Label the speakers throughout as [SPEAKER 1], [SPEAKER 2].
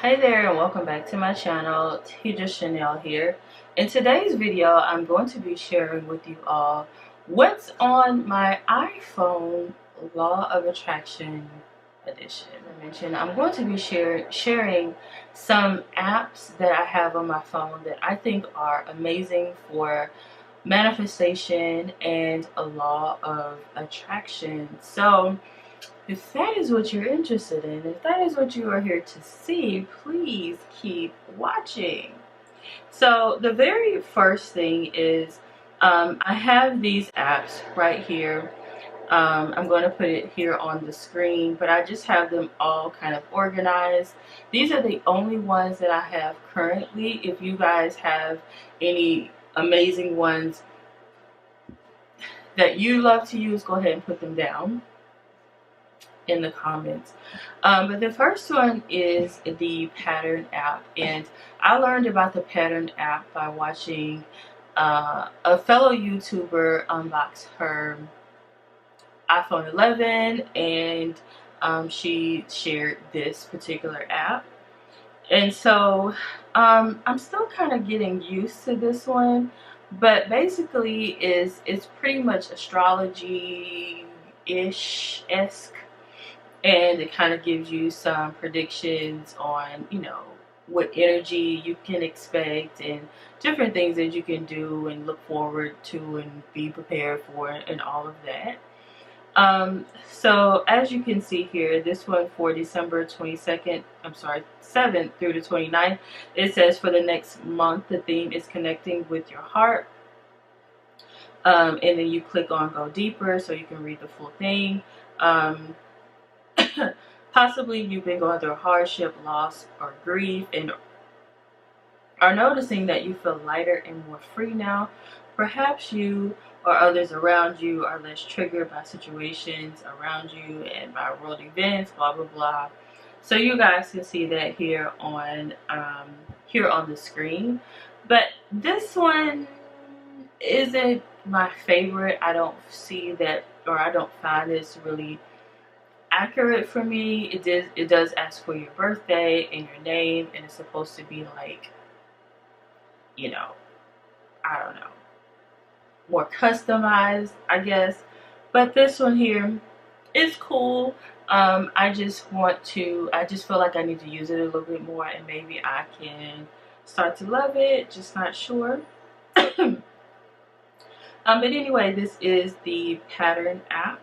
[SPEAKER 1] Hi there and welcome back to my channel. Tedra Chanel here. In today's video, I'm going to be sharing with you all what's on my iPhone Law of Attraction edition. I mentioned I'm going to be sharing some apps that I have on my phone that I think are amazing for manifestation and a law of attraction. So if that is what you're interested in, if that is what you are here to see, please keep watching. So the very first thing is I have these apps right here. I'm going to put it here on the screen, but I just have them all kind of organized. These are the only ones that I have currently. If you guys have any amazing ones that you love to use, go ahead and put them down in the comments. But the first one is the Pattern app, and I learned about the Pattern app by watching a fellow YouTuber unbox her iPhone 11, and she shared this particular app. And so I'm still kind of getting used to this one, but basically it's pretty much astrology-ish-esque, and it kind of gives you some predictions on, what energy you can expect and different things that you can do and look forward to and be prepared for and all of that. So as you can see here, this one for December 7th through the 29th, it says for the next month, the theme is connecting with your heart. And then you click on go deeper so you can read the full thing. Possibly you've been going through hardship, loss, or grief, and are noticing that you feel lighter and more free now. Perhaps you or others around you are less triggered by situations around you and by world events, blah blah blah. So you guys can see that here on the screen. But this one isn't my favorite. I don't see that, or I don't find this really accurate for me. It does ask for your birthday and your name, and it's supposed to be like, I don't know, more customized, I guess. But this one here is cool. I just feel like I need to use it a little bit more, and maybe I can start to love it, just not sure. But anyway, this is the Pattern app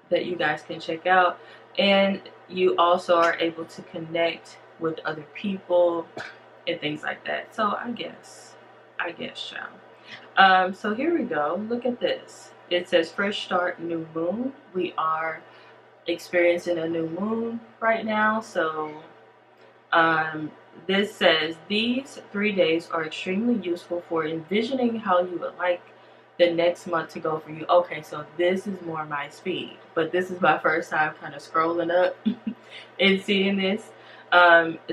[SPEAKER 1] that you guys can check out, and you also are able to connect with other people and things like that. So I guess y'all. So here we go. Look at this. It says fresh start, new moon. We are experiencing a new moon right now. So this says these 3 days are extremely useful for envisioning how you would like the next month to go for you. Okay, so this is more my speed, but this is my first time kind of scrolling up and seeing this.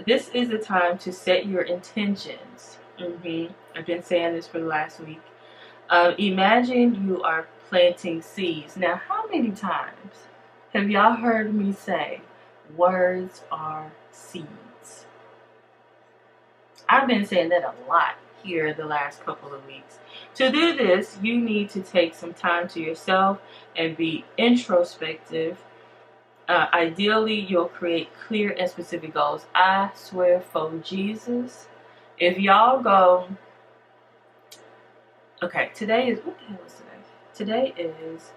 [SPEAKER 1] This is a time to set your intentions. I've been saying this for the last week. Imagine you are planting seeds. Now, how many times have y'all heard me say words are seeds? I've been saying that a lot here the last couple of weeks. To do this, you need to take some time to yourself and be introspective. Ideally, you'll create clear and specific goals. I swear for Jesus, if y'all go, okay, today is, what the hell is today? Today is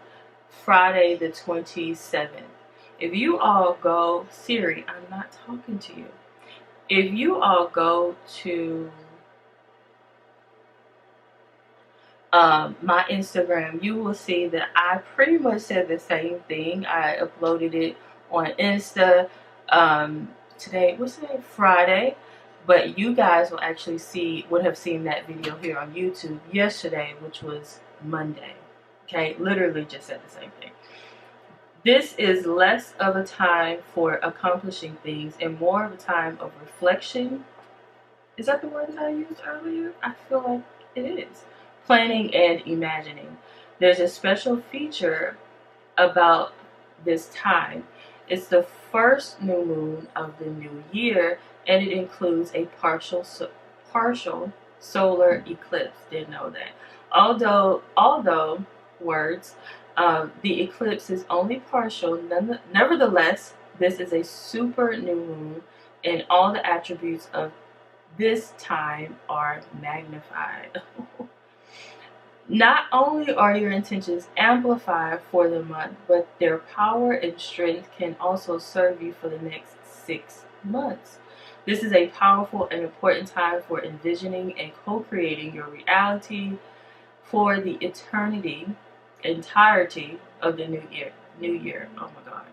[SPEAKER 1] Friday the 27th. If you all go, Siri, I'm not talking to you. If you all go to my Instagram, you will see that I pretty much said the same thing. I uploaded it on Insta today. What's today? Friday. But you guys will actually would have seen that video here on YouTube yesterday, which was Monday. Okay, literally just said the same thing. This is less of a time for accomplishing things and more of a time of reflection. Is that the word that I used earlier? I feel like it is. Planning and imagining. There's a special feature about this time. It's the first new moon of the new year, and it includes a partial solar eclipse. Didn't know that. Although words, the eclipse is only partial. Nevertheless, this is a super new moon, and all the attributes of this time are magnified. Not only are your intentions amplified for the month, but their power and strength can also serve you for the next 6 months. This is a powerful and important time for envisioning and co-creating your reality for the entirety of the new year. Oh my God.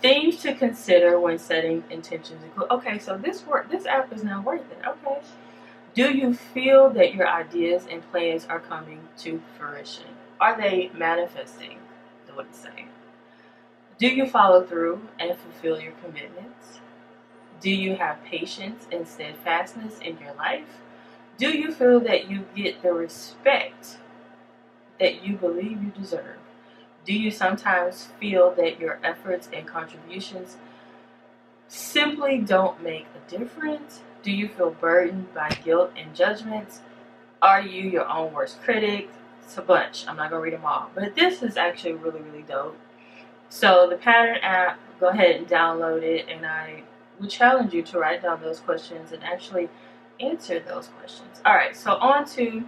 [SPEAKER 1] Things to consider when setting intentions include, okay, so this app is now worth it. Okay. Do you feel that your ideas and plans are coming to fruition? Are they manifesting? Is what it's saying. Do you follow through and fulfill your commitments? Do you have patience and steadfastness in your life? Do you feel that you get the respect that you believe you deserve? Do you sometimes feel that your efforts and contributions simply don't make a difference? Do you feel burdened by guilt and judgments? Are you your own worst critic? It's a bunch. I'm not going to read them all. But this is actually really, really dope. So the Pattern app, go ahead and download it. And I would challenge you to write down those questions and actually answer those questions. All right, so on to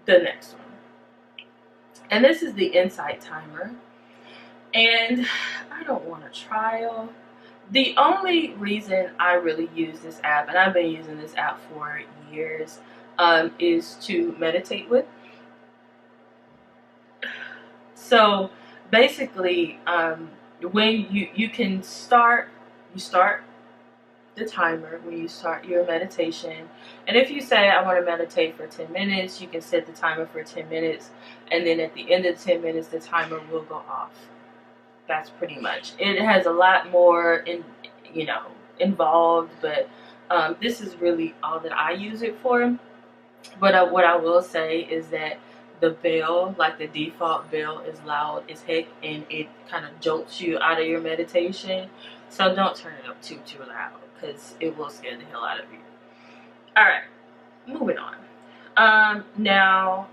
[SPEAKER 1] the next one. And this is the Insight Timer. And I don't want a trial. The only reason I really use this app, and I've been using this app for years, is to meditate with. So basically, when you start the timer when you start your meditation. And if you say, I want to meditate for 10 minutes, you can set the timer for 10 minutes. And then at the end of 10 minutes, the timer will go off. That's pretty much. It has a lot more involved, but this is really all that I use it for. But what I will say is that the bell, like the default bell, is loud as heck, and it kind of jolts you out of your meditation. So don't turn it up too loud, because it will scare the hell out of you. Alright, moving on. Now,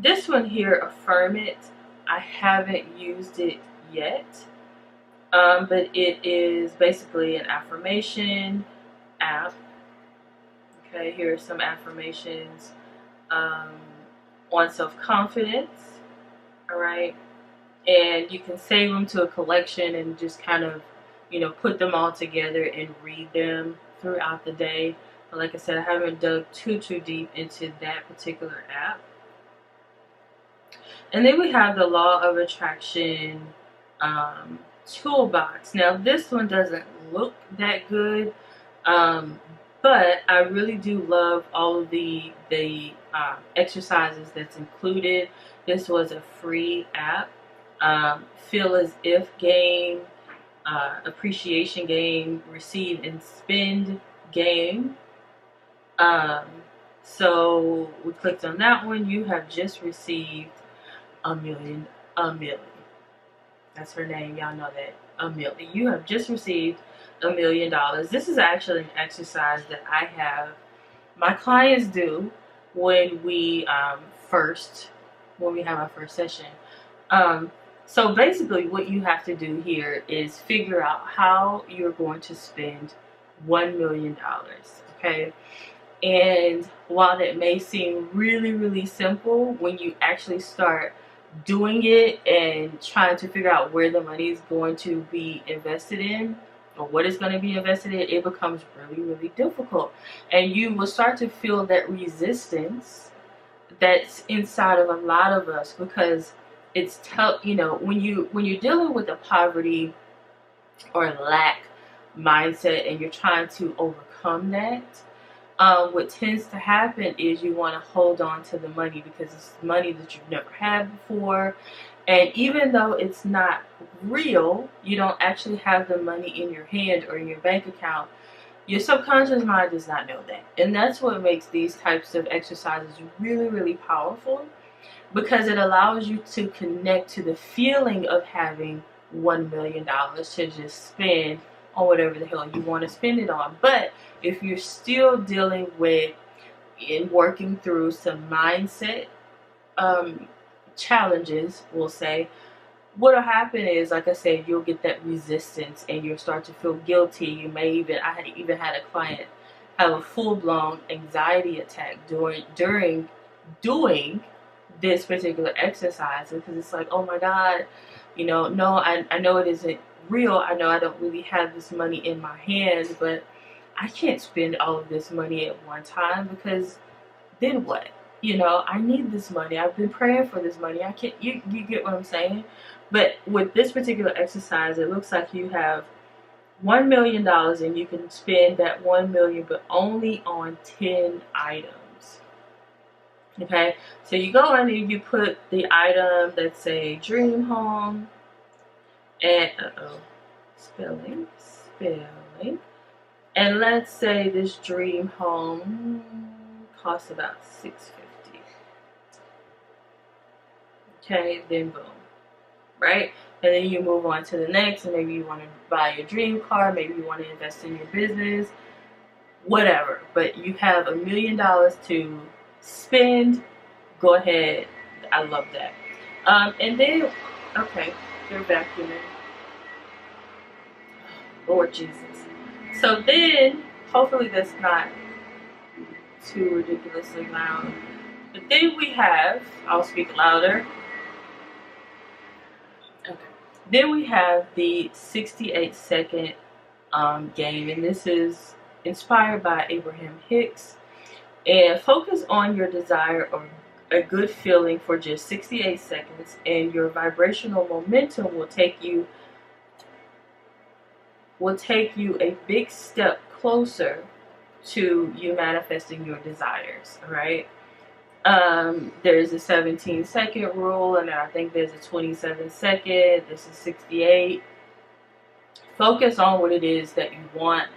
[SPEAKER 1] this one here, Affirm It, I haven't used it yet, but it is basically an affirmation app. Okay, here are some affirmations on self-confidence. Alright, and you can save them to a collection and just kind of put them all together and read them throughout the day. But like I said, I haven't dug too deep into that particular app. And then we have the Law of Attraction toolbox. Now this one doesn't look that good, but I really do love all of the exercises that's included. This was a free app. Feel as if game, appreciation game, receive and spend game. So we clicked on that one. You have just received a million. That's her name. Y'all know that. Amelia. You have just received $1 million. This is actually an exercise that I have my clients do when we have our first session. So basically what you have to do here is figure out how you're going to spend $1 million. Okay. And while that may seem really simple, when you actually start doing it and trying to figure out where the money is going to be invested in, or what it's going to be invested in, it becomes really difficult. And you will start to feel that resistance that's inside of a lot of us, because it's tough, when you're dealing with a poverty or lack mindset and you're trying to overcome that, what tends to happen is you want to hold on to the money because it's money that you've never had before. And even though it's not real, you don't actually have the money in your hand or in your bank account, your subconscious mind does not know that. And that's what makes these types of exercises really powerful, because it allows you to connect to the feeling of having $1 million to just spend on whatever the hell you want to spend it on. But if you're still dealing with and working through some mindset challenges, we'll say, what'll happen is, like I said, you'll get that resistance and you'll start to feel guilty. You may even, I had even had a client have a full-blown anxiety attack during doing this particular exercise, because it's like, oh my God, you know, no, I know it isn't real. I know I don't really have this money in my hands, but I can't spend all of this money at one time, because then what? You know, I need this money. I've been praying for this money. I can't, you get what I'm saying? But with this particular exercise, it looks like you have $1 million and you can spend that $1 million, but only on 10 items. Okay, so you go in and you put the item that's say dream home, and spelling, and let's say this dream home costs about $650. Okay, then boom, right? And then you move on to the next, and maybe you want to buy your dream car, maybe you want to invest in your business, whatever. But you have $1 million to spend. Go ahead. I love that. And then, okay, they're vacuuming. Lord Jesus. So then, hopefully that's not too ridiculously loud. But then we have, I'll speak louder. Okay. Then we have the 68-second game, and this is inspired by Abraham Hicks. And focus on your desire or a good feeling for just 68 seconds, and your vibrational momentum will take you a big step closer to you manifesting your desires. All right. There's a 17-second rule, and I think there's a 27-second. This is 68. Focus on what it is that you want.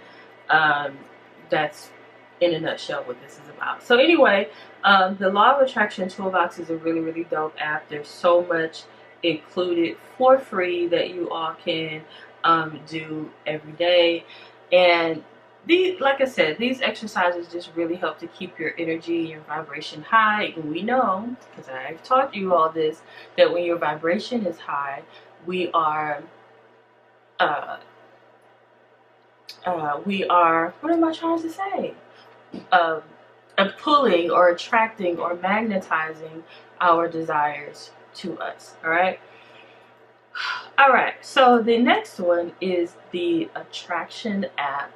[SPEAKER 1] That's in a nutshell what this is about. So anyway, the Law of Attraction Toolbox is a really, really dope app. There's so much included for free that you all can do every day. And like I said, these exercises just really help to keep your energy, your vibration high. And we know, because I've taught you all this, that when your vibration is high, we are, what am I trying to say? Pulling or attracting or magnetizing our desires to us. All right. All right. So the next one is the attraction app.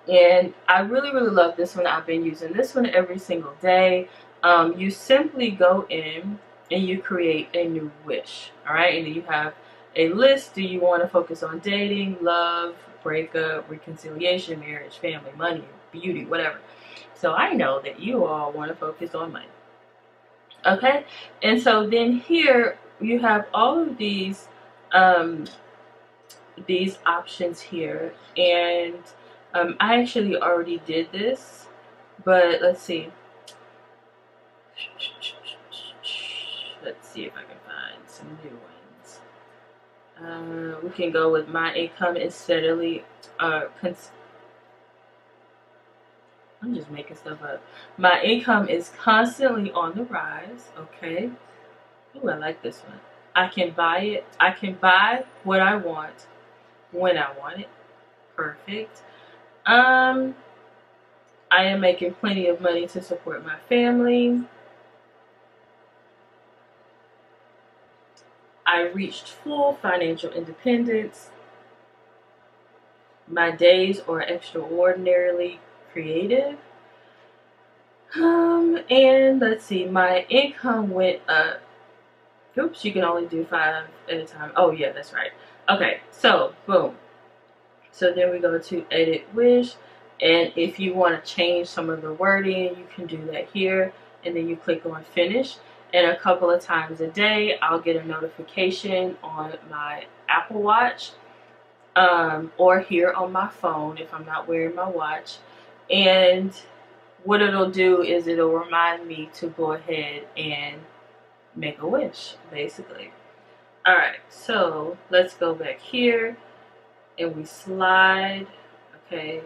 [SPEAKER 1] And I really, really love this one. I've been using this one every single day. You simply go in and you create a new wish. All right. And then you have a list. Do you want to focus on dating, love, breakup, reconciliation, marriage, family, money, beauty, whatever. So I know that you all want to focus on money. Okay. And so then here you have all of these options here. And I actually already did this, but let's see. Let's see if I can find some new ones. We can go with my income is steadily, I'm just making stuff up. My income is constantly on the rise. Okay. Ooh, I like this one. I can buy it. I can buy what I want when I want it. Perfect. I am making plenty of money to support my family. I reached full financial independence. My days are extraordinarily creative. And let's see, my income went up. Oops, you can only do 5 at a time. Oh yeah, that's right. Okay, so boom. So then we go to edit wish, and if you want to change some of the wording, you can do that here, and then you click on finish. And a couple of times a day, I'll get a notification on my Apple Watch, or here on my phone if I'm not wearing my watch. And what it'll do is it'll remind me to go ahead and make a wish, basically. Alright, so let's go back here and we slide. Okay.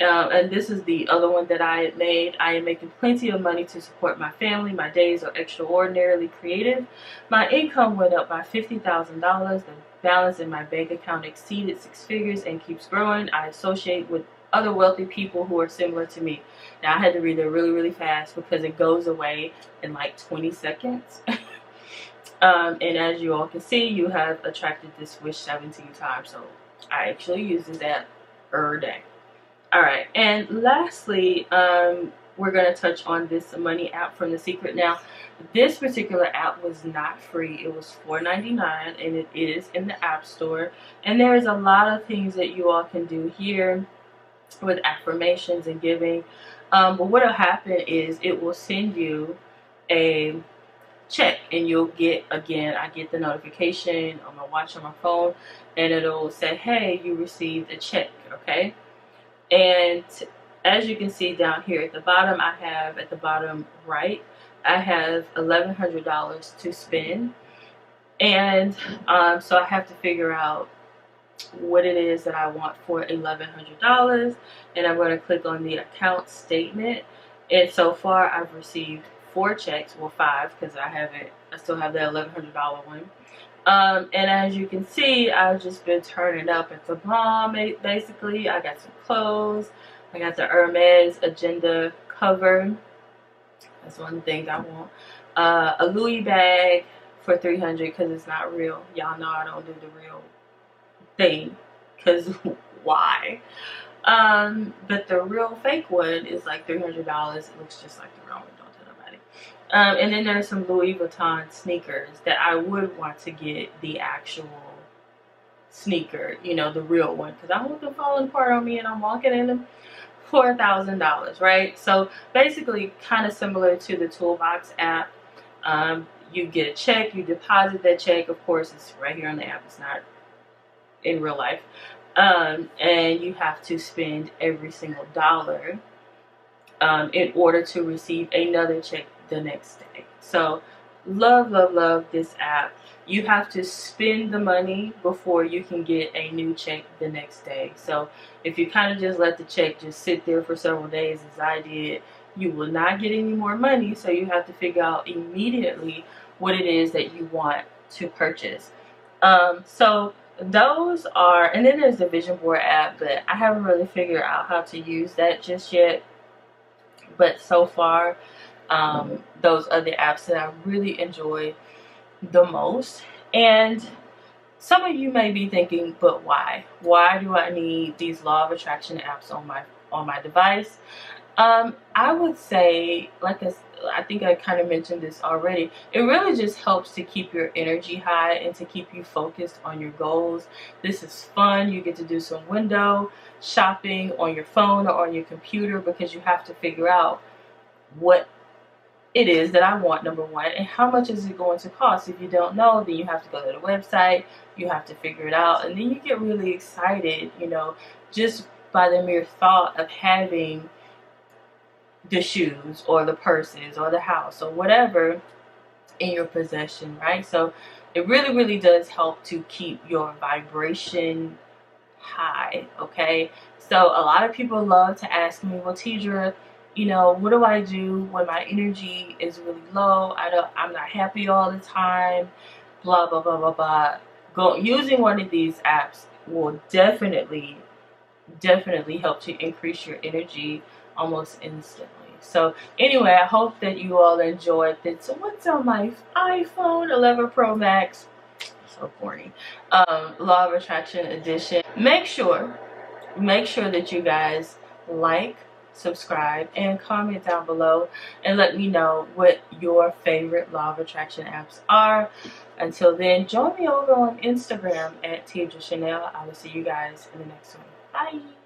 [SPEAKER 1] And this is the other one that I had made. I am making plenty of money to support my family. My days are extraordinarily creative. My income went up by $50,000. The balance in my bank account exceeded 6 figures and keeps growing. I associate with other wealthy people who are similar to me. Now, I had to read it really, really fast because it goes away in like 20 seconds. And as you all can see, you have attracted this wish 17 times. So I actually use this app every day. Alright, and lastly, we're going to touch on this money app from The Secret. Now, this particular app was not free. It was $4.99 and it is in the App Store. And there's a lot of things that you all can do here with affirmations and giving. But what will happen is it will send you a check and you'll get, again, I get the notification on my watch on my phone and it'll say, hey, you received a check, okay? And as you can see down here at the bottom, I have at the bottom right, I have $1,100 to spend. And so I have to figure out what it is that I want for $1,100. And I'm going to click on the account statement. And so far I've received 4 checks, well 5 because I still have the $1,100 one. And as you can see, I've just been turning up at the mall, basically. I got some clothes. I got the Hermes Agenda cover. That's one of the things I want. A Louis bag for $300 because it's not real. Y'all know I don't do the real thing because why? But the real fake one is like $300. It looks just like the real one. And then there's some Louis Vuitton sneakers that I would want to get the actual sneaker, you know, the real one, because I don't want them falling apart on me and I'm walking in them for $1,000, right? So basically kind of similar to the Toolbox app. You get a check, you deposit that check. Of course, it's right here on the app. It's not in real life. And you have to spend every single dollar in order to receive another check the next day. So love this app. You have to spend the money before you can get a new check the next day. So if you kind of just let the check just sit there for several days as I did, you will not get any more money. So you have to figure out immediately what it is that you want to purchase. So those are, and then there's the Vision Board app, but I haven't really figured out how to use that just yet. But so far, those are the apps that I really enjoy the most. And some of you may be thinking, but why? Why do I need these law of attraction apps on my device? I would say, like I think I kind of mentioned this already, it really just helps to keep your energy high and to keep you focused on your goals. This is fun. You get to do some window shopping on your phone or on your computer because you have to figure out what it is that I want, number one, and how much is it going to cost. If you don't know, then you have to go to the website, you have to figure it out, and then you get really excited, you know, just by the mere thought of having the shoes or the purses or the house or whatever in your possession, right? So it really does help to keep your vibration high, okay? So a lot of people love to ask me, well, Tedra, you know, what do I do when my energy is really low? I'm not happy all the time, blah blah blah blah blah. Using one of these apps will definitely help to increase your energy almost instantly. So anyway, I hope that you all enjoyed this. So what's on my iPhone 11 Pro Max? So corny. Law of Attraction edition. Make sure that you guys like, subscribe, and comment down below and let me know what your favorite Law of Attraction apps are. Until then, join me over on Instagram at Tedra Chanel. I will see you guys in the next one. Bye.